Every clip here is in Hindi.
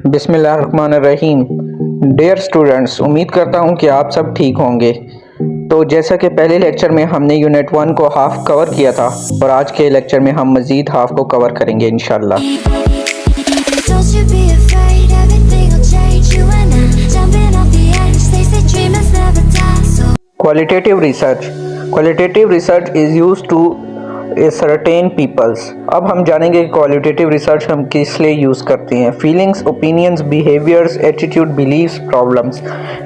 बिस्मिल्लाहिर्रहमानिर्रहीम। डियर स्टूडेंट्स, उम्मीद करता हूँ कि आप सब ठीक होंगे। तो जैसा कि पहले लेक्चर में हमने यूनिट 1 को हाफ कवर किया था और आज के लेक्चर में हम मज़ीद हाफ को कवर करेंगे इंशाल्लाह। Qualitative research is used to a certain peoples. अब हम जानेंगे कि क्वालिटेटिव रिसर्च हम किस लिए यूज़ करते हैं। Feelings, opinions, behaviours, attitude, beliefs, problems.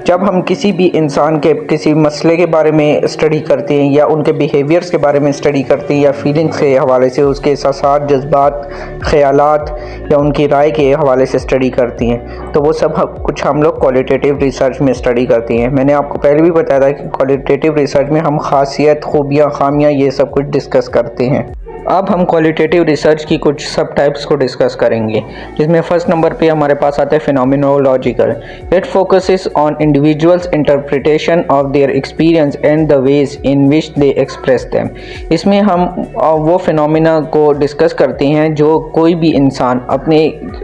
जब हम किसी भी इंसान के किसी मसले के बारे में स्टडी करते हैं या उनके बिहेवियर्स के बारे में स्टडी करते हैं या फीलिंग्स के हवाले से उसके एहसासात, जज्बात, ख़यालात या उनकी राय के हवाले से स्टडी करती हैं, तो वो सब कुछ हम लोग क्वालिटेटिव रिसर्च में स्टडी करती हैं। मैंने आपको पहले भी बताया था कि क्वालिटेटिव रिसर्च में हम खासियत, खूबियाँ, खामियाँ ये सब कुछ डिस्कस करते हैं। अब हम क्वालिटेटिव रिसर्च की कुछ सब टाइप्स को डिस्कस करेंगे, जिसमें फर्स्ट नंबर पे हमारे पास आता है phenomenological. It focuses on individuals interpretation of their experience and the ways in which they express them. इसमें हम वो फिनोमिना को डिस्कस करते हैं जो कोई भी इंसान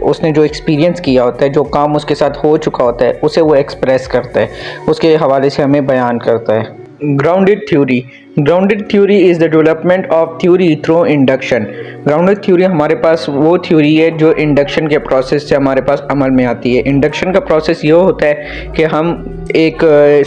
उसने जो एक्सपीरियंस किया होता है, जो काम उसके साथ हो चुका होता है, उसे वो एक्सप्रेस करता है, उसके हवाले से हमें बयान करता है। Grounded theory is the development of theory through induction. Grounded theory हमारे पास वो थ्योरी है जो इंडक्शन के प्रोसेस से हमारे पास अमल में आती है। इंडक्शन का प्रोसेस ये होता है कि हम एक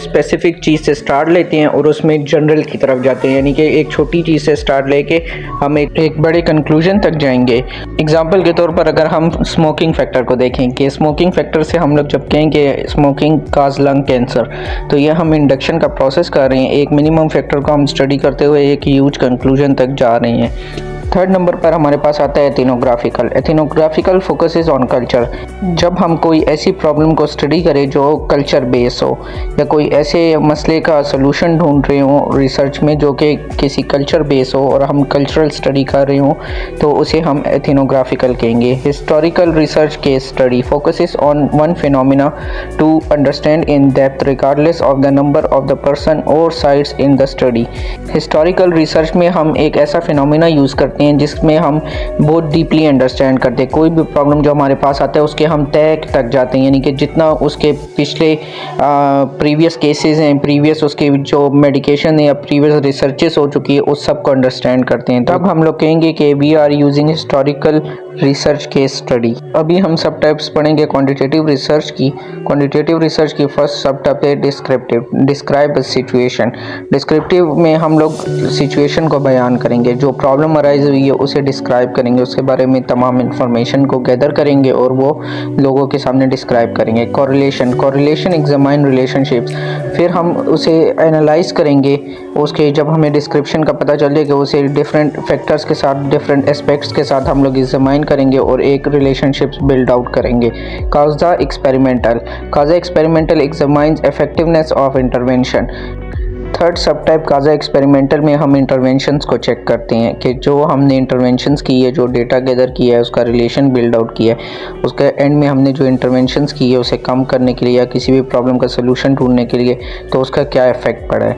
स्पेसिफिक चीज़ से स्टार्ट लेते हैं और उसमें जनरल की तरफ जाते हैं, यानी कि एक छोटी चीज़ से स्टार्ट लेके हम एक बड़े कंक्लूजन तक जाएंगे। एग्जाम्पल के तौर पर अगर हम स्मोकिंग फैक्टर को देखें कि स्मोकिंग फैक्टर से हम लोग जब कहें कि स्मोकिंग काज लंग कैंसर, तो ये हम इंडक्शन का प्रोसेस कर रहे हैं। एक मिनिमम फैक्टर को हम स्टडी करते हुए एक ह्यूज कंक्लूजन तक जा रहे हैं। थर्ड नंबर पर हमारे पास आता है एथनोग्राफिकल। एथनोग्राफिकल फोकसेस ऑन कल्चर। जब हम कोई ऐसी प्रॉब्लम को स्टडी करें जो कल्चर बेस हो या कोई ऐसे मसले का सलूशन ढूंढ रहे हो रिसर्च में जो कि किसी कल्चर बेस हो और हम कल्चरल स्टडी कर रहे हो, तो उसे हम एथनोग्राफिकल कहेंगे। Historical research case study focuses on one phenomena to understand in depth regardless of the number of the person और sites in the study. Historical research में हम एक ऐसा फिनोमिना यूज़ करते हैं जिसमें हम बहुत डीपली अंडरस्टैंड करते हैं। कोई भी प्रॉब्लम जो हमारे पास आता है उसके हम तय तक जाते हैं, यानी कि जितना उसके पिछले प्रीवियस केसेस हैं, प्रीवियस उसके जो मेडिकेशन है या प्रीवियस रिसर्चेस हो चुकी है, उस सब को अंडरस्टैंड करते हैं। तब हम लोग कहेंगे कि we are using historical research case study. अभी हम सब टाइप्स पढ़ेंगे क्वांटिटेटिव रिसर्च की। क्वांटिटेटिव रिसर्च की फर्स्ट सब टाइप है डिस्क्रिप्टिव। Describe situation. डिस्क्रिप्टिव में हम लोग सिचुएशन को बयान करेंगे, जो प्रॉब्लम अराइज हुई है उसे डिस्क्राइब करेंगे, उसके बारे में तमाम इंफॉर्मेशन को गैदर करेंगे और वो लोगों के सामने डिस्क्राइब करेंगे। Correlation examine relationships. फिर हम उसे एनालाइज करेंगे, उसके जब हमें डिस्क्रिप्शन का पता चल जाएगा उसे डिफरेंट फैक्टर्स के साथ, डिफरेंट एस्पेक्ट्स के साथ हम लोग एग्जामाइन करेंगे और एक रिलेशनशिप्स बिल्ड आउट करेंगे। Quasi experimental examines effectiveness of intervention. Third sub type quasi experimental में हम इंटरवेंशंस को चेक करते हैं कि जो हमने इंटरवेंशंस की है, जो डेटा गैदर किया है, उसका रिलेशन बिल्ड आउट किया है, उसके एंड में हमने जो इंटरवेंशंस की है उसे कम करने के लिए या किसी भी प्रॉब्लम का सलूशन ढूंढने के लिए, तो उसका क्या इफेक्ट पड़ा है।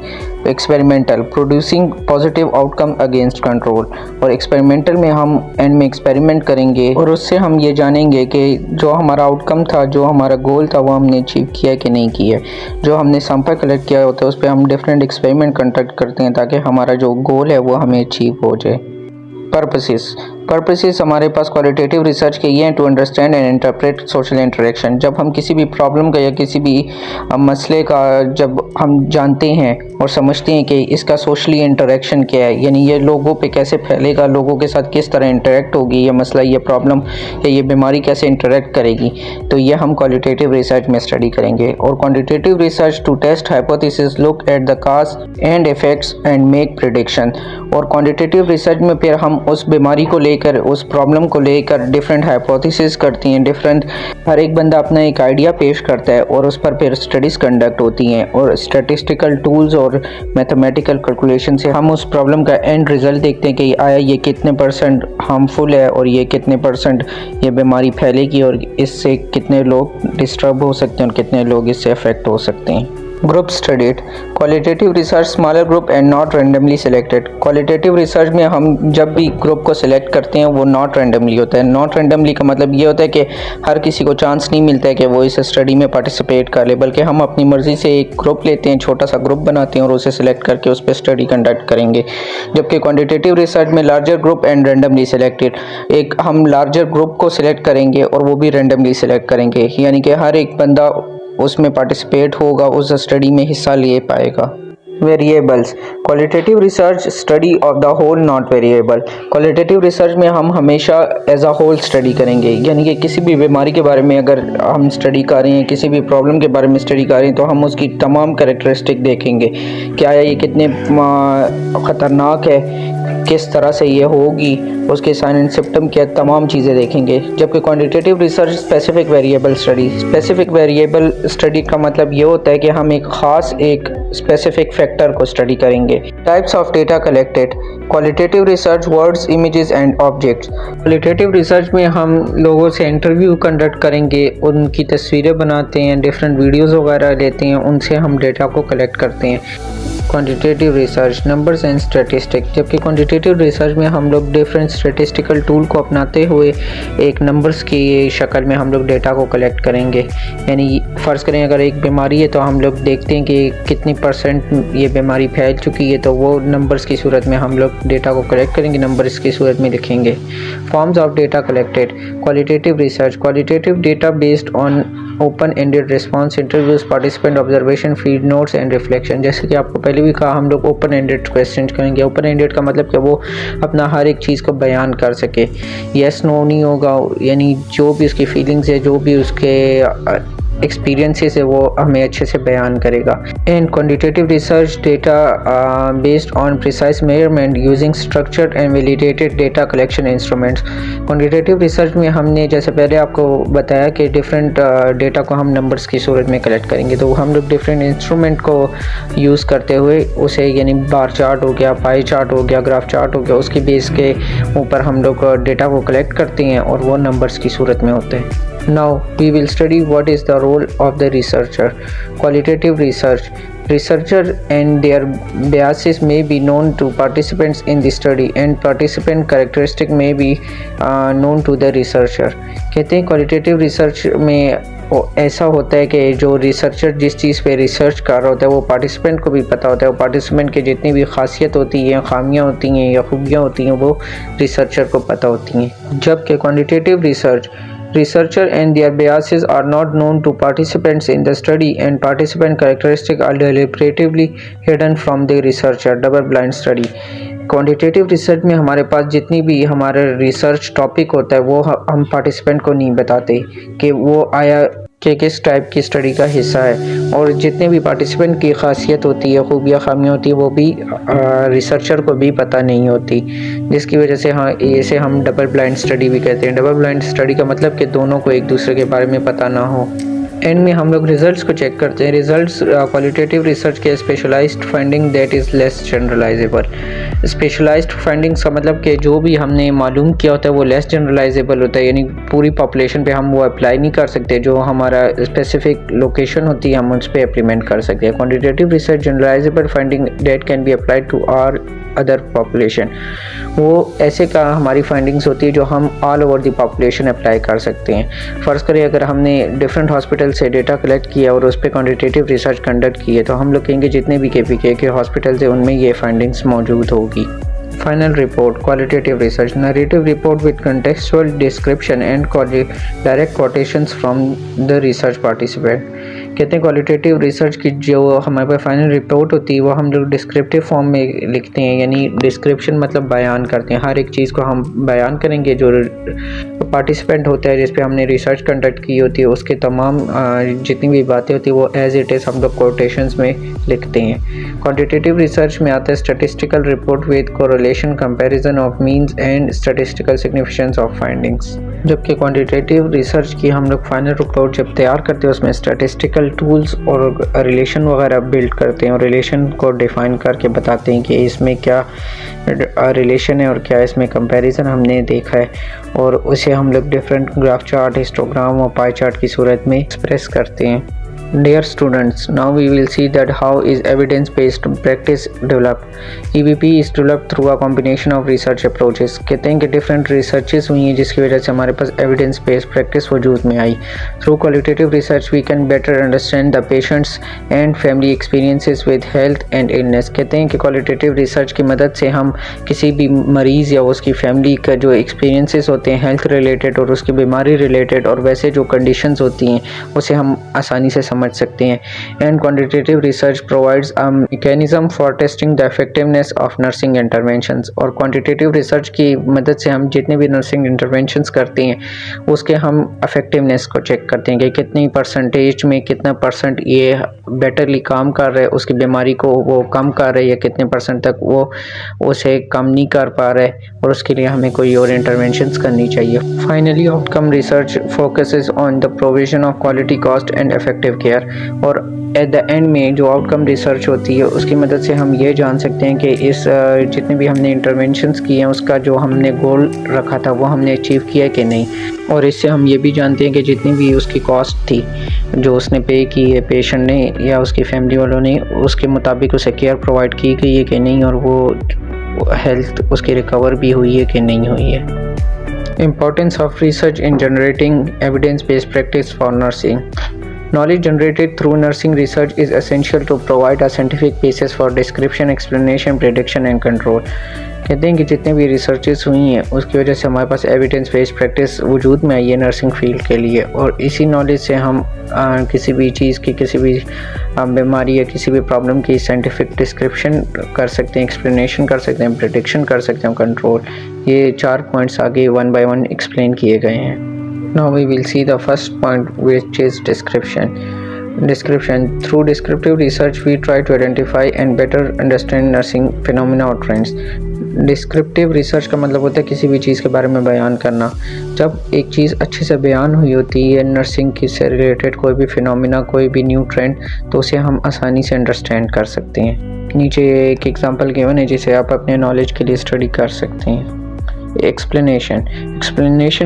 Experimental producing positive outcome against control. और एक्सपेरिमेंटल में हम एंड में एक्सपेरिमेंट करेंगे और उससे हम ये जानेंगे कि जो हमारा आउटकम था, जो हमारा गोल था, वो हमने अचीव किया कि नहीं किया। जो हमने सैंपल कलेक्ट किया होता है उस पर हम डिफरेंट एक्सपेरिमेंट कंडक्ट करते हैं ताकि हमारा जो गोल है वो हमें अचीव हो जाए। पर्पसेस हमारे पास क्वालिटेटिव रिसर्च के ये हैं to understand and interpret social interaction. जब हम किसी भी प्रॉब्लम का या किसी भी मसले का जब हम जानते हैं और समझते हैं कि इसका सोशली इंटरेक्शन क्या है, यानी ये लोगों पे कैसे फैलेगा, लोगों के साथ किस तरह इंटरेक्ट होगी ये मसला, ये प्रॉब्लम या ये बीमारी कैसे इंटरेक्ट करेगी, तो ये हम क्वालिटेटिव रिसर्च में स्टडी करेंगे। और quantitative research to test hypothesis, look at the cause and effects and make prediction. और क्वांटिटेटिव रिसर्च में फिर हम उस बीमारी को लेकर, उस प्रॉब्लम को लेकर डिफरेंट हाइपोथेसिस करती हैं। हर एक बंदा अपना एक आइडिया पेश करता है और उस पर फिर स्टडीज़ कंडक्ट होती हैं और स्टैटिस्टिकल टूल्स और मैथमेटिकल कैलकुलेशन से हम उस प्रॉब्लम का एंड रिज़ल्ट देखते हैं कि आया ये कितने % हार्मफुल है और ये कितने % ये बीमारी फैलेगी और इससे कितने लोग डिस्टर्ब हो सकते हैं और कितने लोग इससे अफेक्ट हो सकते हैं। Group studied qualitative research smaller group and not randomly selected. Qualitative research में हम जब भी ग्रुप को सिलेक्ट करते हैं वो नॉट रैंडमली होता है। नॉट रैंडमली का मतलब ये होता है कि हर किसी को चांस नहीं मिलता है कि वो इस स्टडी में पार्टिसिपेट कर ले, बल्कि हम अपनी मर्ज़ी से एक ग्रुप लेते हैं, छोटा सा ग्रुप बनाते हैं और उसे सिलेक्ट करके उस पर स्टडी कंडक्ट करेंगे। जबकि क्वांटिटेटिव रिसर्च में larger group and randomly selected, एक हम लार्जर ग्रुप को सिलेक्ट करेंगे और वो भी रैंडमली सिलेक्ट करेंगे, यानी कि हर एक बंदा उसमें पार्टिसिपेट होगा, उस स्टडी में हिस्सा ले पाएगा। Variables qualitative research study of the whole not variable. Qualitative research में हम हमेशा एज अ होल स्टडी करेंगे, यानी कि किसी भी बीमारी के बारे में अगर हम स्टडी कर रहे हैं, किसी भी प्रॉब्लम के बारे में स्टडी कर रहे हैं, तो हम उसकी तमाम कैरेक्टरिस्टिक देखेंगे, क्या ये कितने ख़तरनाक है, किस तरह से ये होगी, उसके साइन एंड सिम्टम क्या, तमाम चीज़ें देखेंगे। जबकि quantitative research specific variable study. Specific variable study का मतलब ये होता है कि हम एक ख़ास एक स्पेसिफिक फैक्टर को स्टडी करेंगे। Types of data collected qualitative research words, images and objects. Qualitative research में हम लोगों से इंटरव्यू कंडक्ट करेंगे, उनकी तस्वीरें बनाते हैं, डिफरेंट वीडियोज़ वगैरह लेते हैं, उनसे हम डेटा को कलेक्ट करते हैं। Quantitative research numbers and statistic. जबकि क्वांटिटेटिव रिसर्च में हम लोग डिफरेंट स्टैटिस्टिकल टूल को अपनाते हुए एक नंबर्स की शक्ल में हम लोग डेटा को कलेक्ट करेंगे। यानी फ़र्ज़ करें अगर एक बीमारी है तो हम लोग देखते हैं कि कितनी परसेंट ये बीमारी फैल चुकी है, तो वो नंबर्स की सूरत में हम लोग डेटा को कलेक्ट करेंगे, नंबर्स की सूरत में लिखेंगे। Forms of data collected qualitative research qualitative data based on open ended response, interviews, participant observation, feed notes and reflection. जैसे कि आपको पहले भी कहा, हम लोग ओपन एंडेड क्वेश्चन करेंगे। ओपन एंडेड का मतलब कि वो अपना हर एक चीज़ को बयान कर सके, यस नो नहीं होगा, यानी जो भी उसकी फीलिंग्स है, जो भी उसके एक्सपीरियंसेस है, वो हमें अच्छे से बयान करेगा। And quantitative research data based on precise measurement using structured and validated data collection instruments. Quantitative research में हमने जैसे पहले आपको बताया कि डिफरेंट डेटा को हम नंबर्स की सूरत में कलेक्ट करेंगे, तो हम लोग डिफरेंट इंस्ट्रूमेंट को यूज़ करते हुए उसे, यानी बार चार्ट हो गया, पाई चार्ट हो गया, ग्राफ चार्ट हो गया, उसकी बेस के ऊपर हम लोग डेटा को कलेक्ट करते हैं और वो नंबर्स की सूरत में होते हैं। Now we will study what is the role of the researcher. Qualitative research. Researcher and their biases may be known to participants in the study and participant characteristic may be known to the researcher. कहते हैं क्वालिटेटिव रिसर्च में ऐसा होता है कि जो रिसर्चर जिस चीज़ पे रिसर्च कर रहा होता है वो पार्टिसिपेंट को भी पता होता है, वो पार्टिसिपेंट की जितनी भी खासियत होती है, खामियां होती हैं या खूबियाँ होती हैं, वो रिसर्चर को पता होती हैं। जबकि quantitative research researcher and their biases are not known to participants in the study and participant characteristics are deliberately hidden from the researcher. Double blind study. Quantitative research में हमारे पास जितनी भी हमारा रिसर्च टॉपिक होता है वो हम पार्टिसिपेंट को नहीं बताते कि वो आया कि किस टाइप की स्टडी का हिस्सा है, और जितने भी पार्टिसिपेंट की खासियत होती है, खूबियाँ खामियाँ होती है, वो भी रिसर्चर को भी पता नहीं होती, जिसकी वजह से हाँ इसे हम डबल ब्लाइंड स्टडी भी कहते हैं। डबल ब्लाइंड स्टडी का मतलब कि दोनों को एक दूसरे के बारे में पता ना हो। एंड में हम लोग रिजल्ट्स को चेक करते हैं। रिजल्ट्स क्वालिटेटिव रिसर्च के specialised finding that is less generalisable. Specialised findings का मतलब कि जो भी हमने मालूम किया होता है वो लेस जनरलाइजेबल होता है, यानी पूरी पॉपुलेशन पे हम वो अप्लाई नहीं कर सकते। जो हमारा स्पेसिफिक लोकेशन होती है हम उस पर इम्प्लीमेंट कर सकते हैं। Quantitative research generalisable finding that can be applied to are other population. वो ऐसे का हमारी फाइंडिंग्स होती है जो हम all over the population apply कर सकते हैं। फ़र्ज़ करें अगर हमने डिफरेंट हॉस्पिटल से डेटा कलेक्ट किया और उस पर क्वान्टिटेटिव रिसर्च कंडक्ट किए, तो हम लोग कहेंगे जितने भी KPK के हॉस्पिटल्स हैं उनमें ये फाइंडिंग्स मौजूद होगी। Final report qualitative research narrative report with contextual description and direct quotations from the research participant। कहते हैं क्वालिटेटिव रिसर्च की जो हमारे पास फाइनल रिपोर्ट होती है वो हम लोग डिस्क्रिप्टिव फॉर्म में लिखते हैं, यानी डिस्क्रिप्शन मतलब बयान करते हैं। हर एक चीज़ को हम बयान करेंगे, जो पार्टिसिपेंट होता है जिस पे हमने रिसर्च कंडक्ट की होती है उसके तमाम जितनी भी बातें होती है वो एज इट इज़ हम लोग कोटेशंस में लिखते हैं। क्वांटिटेटिव रिसर्च में आता है statistical report with correlation, comparison of means and statistical significance of findings. जबकि क्वांटिटेटिव रिसर्च की हम लोग फाइनल रिपोर्ट जब तैयार करते हैं उसमें स्टैटिस्टिकल टूल्स और रिलेशन वगैरह बिल्ड करते हैं और रिलेशन को डिफ़ाइन करके बताते हैं कि इसमें क्या रिलेशन है और क्या इसमें कंपैरिजन हमने देखा है, और उसे हम लोग डिफरेंट ग्राफ चार्ट, हिस्टोग्राम और पाई चार्ट की सूरत में एक्सप्रेस करते हैं। Dear students, now we will see that how is evidence-based practice developed. EBP is developed through a combination of research approaches. कहते हैं कि different researches हुई हैं जिसकी वजह से हमारे पास evidence-based practice वजूद में आई. Through qualitative research we can better understand the patients and family experiences with health and illness. कहते हैं कि qualitative research की मदद से हम किसी भी मरीज़ या उसकी फैमिली का जो experiences होते हैं health related और उसकी बीमारी related और वैसे जो conditions होती हैं उसे हम आसानी से समझ सकते हैं. And quantitative research provides a mechanism for testing the effectiveness of nursing interventions. और क्वांटिटेटिव रिसर्च की मदद से हम जितने भी नर्सिंग इंटरवेंशंस करते हैं उसके हम इफेक्टिवनेस को चेक करते हैं कि कितनी परसेंटेज में कितना परसेंट ये बेटरली काम कर रहा है, उसकी बीमारी को वो कम कर रहा है या कितने परसेंट तक वो उसे कम नहीं कर पा रहा है और उसके लिए हमें कोई और इंटरवेंशंस करनी चाहिए. Finally outcome research focuses on the provision of quality, cost and effective care. और एट द एंड में जो आउटकम रिसर्च होती है उसकी मदद से हम ये जान सकते हैं कि इस जितने भी हमने इंटरवेंशंस किए हैं उसका जो हमने गोल रखा था वो हमने अचीव किया कि नहीं. और इससे हम ये भी जानते हैं कि जितनी भी उसकी कॉस्ट थी जो उसने पे की है पेशेंट ने या उसकी फैमिली वालों ने, उसके मुताबिक उसे केयर प्रोवाइड की गई है कि नहीं और वो हेल्थ उसकी रिकवर भी हुई है कि नहीं हुई है. Importance of research in generating evidence-based practice for nursing. Knowledge generated through nursing research is essential to provide a scientific basis for description, explanation, prediction and control. कहते हैं कि जितने भी रिसर्चेस हुई हैं उसकी वजह से हमारे पास एविडेंस बेस्ड प्रैक्टिस वजूद में आई है नर्सिंग फील्ड के लिए. और इसी नॉलेज से हम किसी भी चीज़ की, किसी भी बीमारी या किसी भी प्रॉब्लम की साइंटिफिक डिस्क्रिप्शन कर सकते हैं, एक्सप्लेनेशन कर सकते हैं, प्रेडिक्शन कर सकते हैं, कंट्रोल. ये 4 पॉइंट्स आगे 1 by 1 एक्सप्लेन किए गए हैं. Now we will see the first point, which is description. Through descriptive research we try to identify and better understand nursing phenomena or trends. Descriptive research का मतलब होता है किसी भी चीज़ के बारे में बयान करना. जब एक चीज़ अच्छे से बयान हुई होती है नर्सिंग की से रिलेटेड कोई भी फिनोमिना, कोई भी न्यू ट्रेंड, तो उसे हम आसानी से अंडरस्टैंड कर सकते हैं. नीचे एक एग्जांपल गिवन है जिसे आप अपने नॉलेज के लिए स्टडी कर सकते हैं. Explanation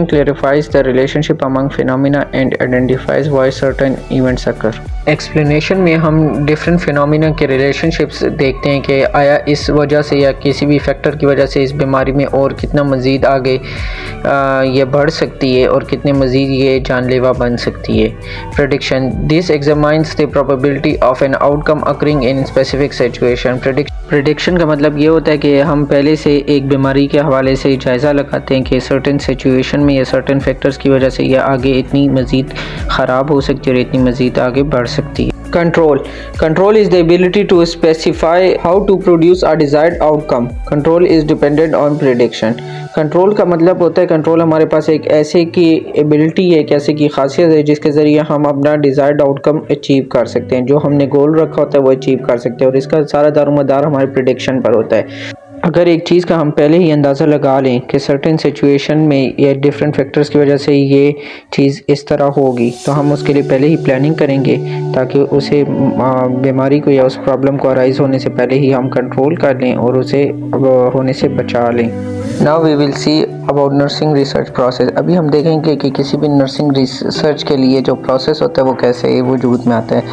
clarifies the relationship among phenomena and identifies why certain events occur. Explanation में हम different phenomena के relationships देखते हैं कि आया इस वजह से या किसी भी फैक्टर की वजह से इस बीमारी में और कितना मज़ीद आगे ये बढ़ सकती है और कितने मज़ीद ये जानलेवा बन सकती है. Prediction. This examines the probability of an outcome occurring in specific situation. Prediction का मतलब ये होता है कि हम पहले से एक बीमारी के हवाले से जायज़ा लगाते हैं कि सर्टेन सिचुएशन में या सर्टेन फैक्टर्स की वजह से यह आगे इतनी मज़ीद ख़राब हो सकती है और इतनी मज़ीद आगे बढ़ सकती है. Control is the ability to specify how to produce a desired outcome. Control is dependent on prediction. Control का मतलब होता है, कंट्रोल हमारे पास एक ऐसे की एबिलिटी है, एक ऐसे की खासियत है जिसके ज़रिए हम अपना डिज़ायर्ड आउटकम अचीव कर सकते हैं. जो हमने गोल रखा होता है वो अचीव कर सकते हैं और इसका सारा दारोमदार हमारे प्रेडिक्शन पर होता है. अगर एक चीज़ का हम पहले ही अंदाज़ा लगा लें कि सर्टेन सिचुएशन में या डिफरेंट फैक्टर्स की वजह से ये चीज़ इस तरह होगी तो हम उसके लिए पहले ही प्लानिंग करेंगे ताकि उसे बीमारी को या उस प्रॉब्लम को अराइज़ होने से पहले ही हम कंट्रोल कर लें और उसे होने से बचा लें. Now we will see about nursing research process. अभी हम देखेंगे कि किसी भी नर्सिंग रिसर्च के लिए जो प्रोसेस होता है वो कैसे वजूद में आता है.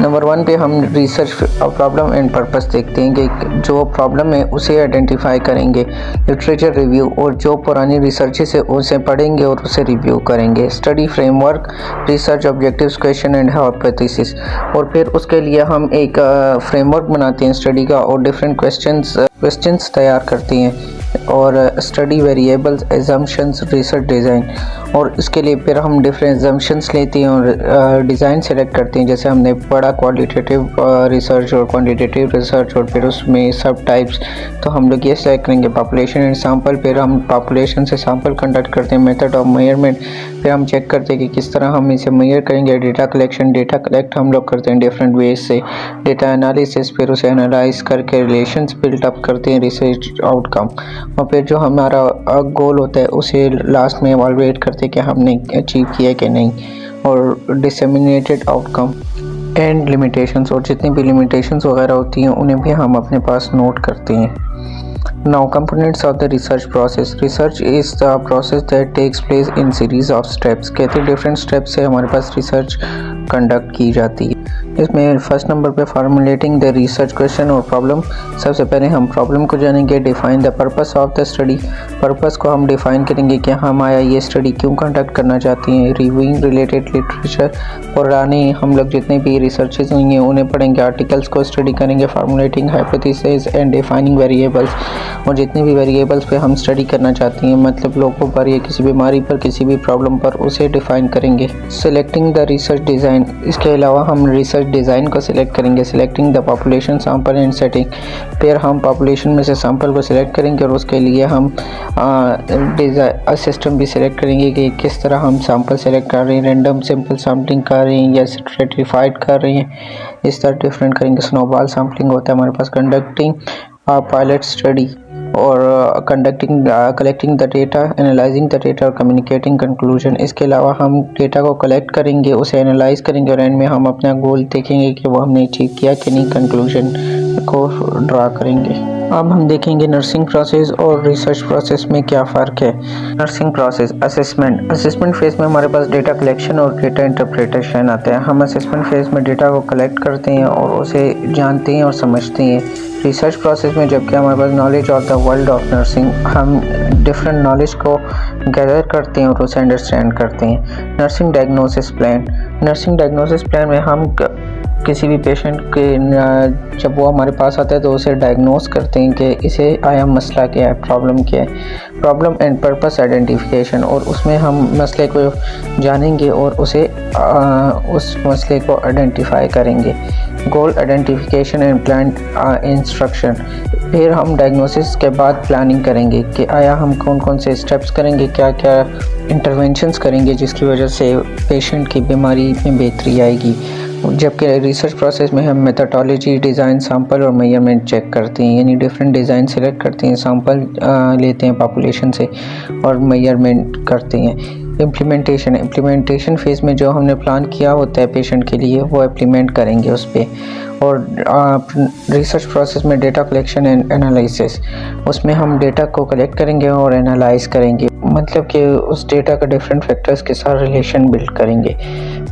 नंबर 1 पे हम रिसर्च प्रॉब्लम एंड पर्पस देखते हैं कि जो प्रॉब्लम है उसे आइडेंटिफाई करेंगे. लिटरेचर रिव्यू, और जो पुरानी रिसर्चेस है उसे पढ़ेंगे और उसे रिव्यू करेंगे. Study framework, research objectives, question and hypothesis. और फिर उसके लिए हम एक फ्रेमवर्क बनाते हैं स्टडी का और डिफरेंट क्वेश्चंस तैयार करते हैं और study variables, assumptions, research design. और इसके लिए फिर हम डिफरेंट एजम्पशंस लेते हैं और डिज़ाइन सेलेक्ट करते हैं. जैसे हमने पढ़ा क्वालिटेटिव रिसर्च और क्वांटिटेटिव रिसर्च और फिर उसमें सब टाइप्स, तो हम लोग ये सेलेक्ट करेंगे पॉपुलेशन एंड सैंपल. फिर हम पॉपुलेशन से सैंपल कंडक्ट करते हैं. मेथड ऑफ मेजरमेंट, फिर हम चेक करते हैं कि किस तरह हम इसे मेजर करेंगे. डेटा कलेक्ट हम लोग करते हैं डिफरेंट वेज से. डेटा एनालिसिस, फिर उसे एनालाइज करके रिलेशंस बिल्ट अप करते हैं रिसर्च आउटकम. और फिर जो हमारा गोल होता है उसे लास्ट में इवैल्यूएट करते हैं कि हमने अचीव किया कि नहीं. और डिसेमिनेटेड आउटकम एंड लिमिटेशंस, और जितनी भी लिमिटेशंस वगैरह होती हैं उन्हें भी हम अपने पास नोट करते हैं. Now components of the research process. Research is the process that takes place in series of steps. कहते हैं डिफरेंट स्टेप्स से हमारे पास रिसर्च कंडक्ट की जाती है। इसमें फर्स्ट नंबर पे फार्मुलेटिंग द रिसर्च क्वेश्चन और प्रॉब्लम। सबसे पहले हम प्रॉब्लम को जानेंगे, define the purpose of the study. Purpose को हम डिफाइन करेंगे कि हम आया ये स्टडी क्यों कंडक्ट करना चाहते हैं। रिव्यूइंग रिलेटेड लिटरेचर, पुराने हम लोग जितने भी रिसर्चेज हुई हैं उन्हें पढ़ेंगे, आर्टिकल्स को स्टडी करेंगे। फार्मुलेटिंग हाइपोथेसिस एंड डिफाइनिंग वेरिएबल्स, और जितने भी वेरिएबल्स पे हम स्टडी करना चाहते हैं, मतलब लोगों पर या किसी बीमारी पर, किसी भी प्रॉब्लम पर, उसे डिफाइन करेंगे। सिलेक्टिंग द रिसर्च डिज़ाइन, इसके अलावा हम रिसर्च डिज़ाइन को सिलेक्ट करेंगे। Selecting the population sample and setting, फिर हम पॉपुलेशन में से सैंपल को सिलेक्ट करेंगे और उसके लिए हम सिस्टम भी सिलेक्ट करेंगे कि किस तरह हम सैंपल सेलेक्ट कर रहे हैं, रैंडम सिंपल सैम्पलिंग कर रहे हैं या स्ट्रेटिफाइड कर रहे हैं, इस तरह डिफरेंट करेंगे। स्नोबॉल सैम्पलिंग होता है हमारे पास। कंडक्टिंग पायलट स्टडी और collecting the data, analysing the data और कम्युनिकेटिंग कंक्लूजन। इसके अलावा हम डेटा को कलेक्ट करेंगे, उसे एनालाइज करेंगे और एंड में हम अपना गोल देखेंगे कि वो हमने अचीव किया कि नहीं, कंक्लूजन को ड्रा करेंगे। अब हम देखेंगे नर्सिंग प्रोसेस और रिसर्च प्रोसेस में क्या फ़र्क है। नर्सिंग प्रोसेस, असेसमेंट फेज़ में हमारे पास डेटा कलेक्शन और डेटा इंटरप्रिटेशन आता है। हम असेसमेंट फेज़ में डेटा को कलेक्ट करते हैं और उसे जानते हैं और समझते हैं। रिसर्च प्रोसेस में जबकि हमारे पास knowledge of the world of nursing, हम डिफरेंट नॉलेज को गैदर करते हैं और उसे अंडरस्टैंड करते हैं। नर्सिंग डायग्नोसिस प्लान में हम किसी भी पेशेंट के जब वो हमारे पास आता है तो उसे डायग्नोस करते हैं कि इसे आया मसला क्या है, प्रॉब्लम क्या है। प्रॉब्लम एंड पर्पस आइडेंटिफिकेशन, और उसमें हम मसले को जानेंगे और उसे उस मसले को आइडेंटिफाई करेंगे। गोल आइडेंटिफिकेशन एंड प्लान इंस्ट्रक्शन, फिर हम डायग्नोसिस के बाद प्लानिंग करेंगे कि आया हम कौन कौन से स्टेप्स करेंगे, क्या क्या इंटरवेंशंस करेंगे जिसकी वजह से पेशेंट की बीमारी में बेहतरी आएगी। जबकि रिसर्च प्रोसेस में हम मेथडोलॉजी, डिज़ाइन, सैंपल और मेजरमेंट चेक करते हैं, यानी डिफरेंट डिज़ाइन सेलेक्ट करते हैं, सैंपल लेते हैं पॉपुलेशन से और मेजरमेंट करते हैं। इम्प्लीमेंटेशन फेज़ में जो हमने प्लान किया होता है पेशेंट के लिए वो इम्प्लीमेंट करेंगे उस पर। और रिसर्च प्रोसेस में डेटा कलेक्शन एंड एनालिसिस, उसमें हम डेटा को कलेक्ट करेंगे और एनालाइज करेंगे, मतलब कि उस डेटा का डिफरेंट फैक्टर्स के साथ रिलेशन बिल्ड करेंगे।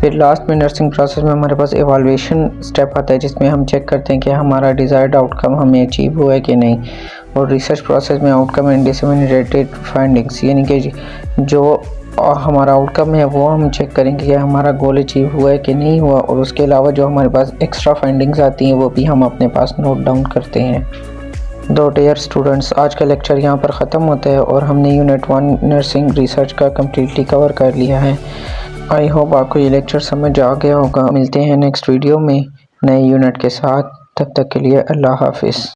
फिर लास्ट में नर्सिंग प्रोसेस में हमारे पास एवैल्यूएशन स्टेप आता है जिसमें हम चेक करते हैं कि हमारा डिज़ायर्ड आउटकम हमें अचीव हुआ है कि नहीं। और रिसर्च प्रोसेस में आउटकम एंड डिसेमिनेटेड फाइंडिंग्स, यानी कि जो हमारा आउटकम है वो हम चेक करेंगे कि हमारा गोल अचीव हुआ है कि नहीं हुआ, और उसके अलावा जो हमारे पास एक्स्ट्रा फाइंडिंग्स आती हैं वो भी हम अपने पास नोट डाउन करते हैं। तो डियर स्टूडेंट्स, आज का लेक्चर यहाँ पर ख़त्म होता है और हमने यूनिट 1 नर्सिंग रिसर्च का कम्प्लीटली कवर कर लिया है। आई होप आपको ये लेक्चर समझ आ गया होगा। मिलते हैं नेक्स्ट वीडियो में नए यूनिट के साथ, तब तक के लिए अल्लाह हाफिज़।